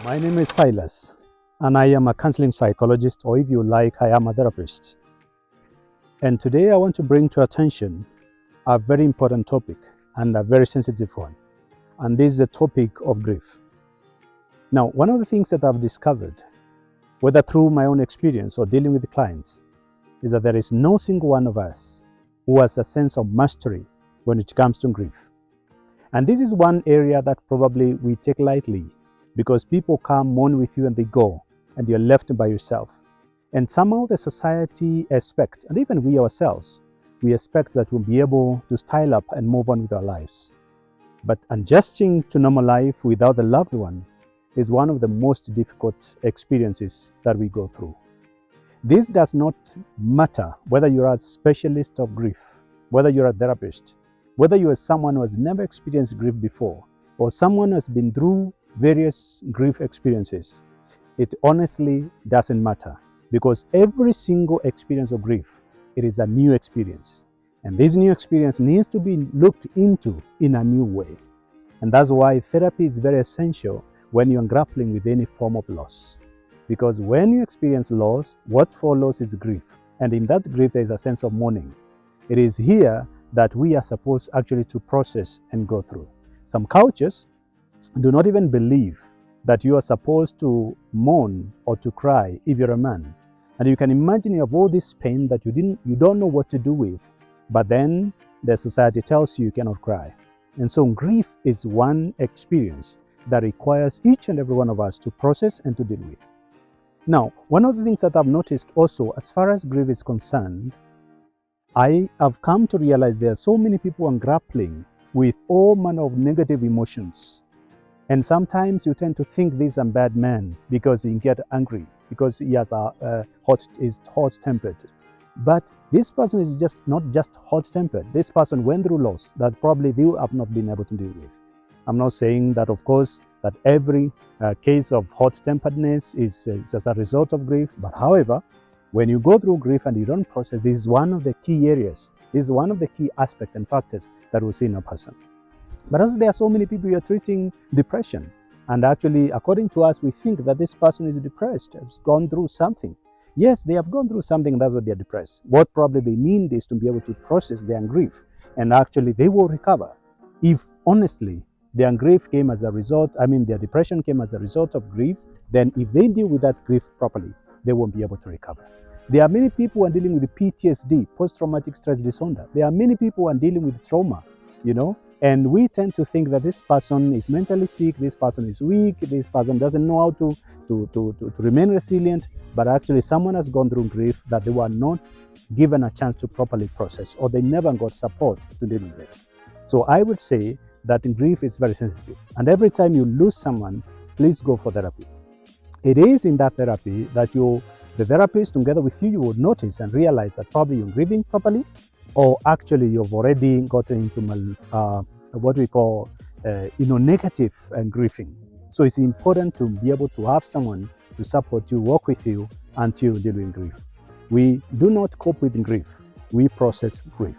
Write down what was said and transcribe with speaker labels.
Speaker 1: My name is Silas, and I am a counseling psychologist, or if you like, I am a therapist. And today I want to bring to attention a very important topic and a very sensitive one. And this is the topic of grief. Now, one of the things that I've discovered, whether through my own experience or dealing with clients, is that there is no single one of us who has a sense of mastery when it comes to grief. And this is one area that probably we take lightly, because people come, mourn with you, and they go, and you're left by yourself. And somehow the society expects, and even we ourselves, we expect that we'll be able to style up and move on with our lives. But adjusting to normal life without the loved one is one of the most difficult experiences that we go through. This does not matter whether you're a specialist of grief, whether you're a therapist, whether you are someone who has never experienced grief before, or someone who has been through various grief experiences. It honestly doesn't matter, because every single experience of grief, it is a new experience. And this new experience needs to be looked into in a new way. And that's why therapy is very essential when you're grappling with any form of loss. Because when you experience loss, what follows is grief. And in that grief, there is a sense of mourning. It is here that we are supposed actually to process and go through. Some cultures do not even believe that you are supposed to mourn or to cry if you're a man. And you can imagine you have all this pain that you don't know what to do with, but then the society tells you cannot cry. And so grief is one experience that requires each and every one of us to process and to deal with. Now, one of the things that I've noticed also, as far as grief is concerned, I have come to realize there are so many people who are grappling with all manner of negative emotions. And sometimes you tend to think this is a bad man because he gets angry, because he has is hot-tempered. But this person is not just hot-tempered. This person went through loss that probably they have not been able to deal with. I'm not saying that, of course, that every case of hot-temperedness is as a result of grief. But however, when you go through grief and you don't process, this is one of the key areas. This is one of the key aspects and factors that we see in a person. But also there are so many people who are treating depression. And actually, according to us, we think that this person is depressed, has gone through something. Yes, they have gone through something, and that's why they are depressed. What probably they need is to be able to process their grief. And actually, they will recover. If honestly, their grief came as a result, their depression came as a result of grief, then if they deal with that grief properly, they won't be able to recover. There are many people who are dealing with PTSD, post-traumatic stress disorder. There are many people who are dealing with trauma, and we tend to think that this person is mentally sick, this person is weak, this person doesn't know how to remain resilient. But actually, someone has gone through grief that they were not given a chance to properly process, or they never got support to deal with it. So I would say that grief is very sensitive. And every time you lose someone, please go for therapy. It is in that therapy that the therapist together with you will notice and realize that probably you're grieving properly, or actually you've already gotten into what we call negative grieving. So it's important to be able to have someone to support you, work with you until you deal with grief. We do not cope with grief, we process grief.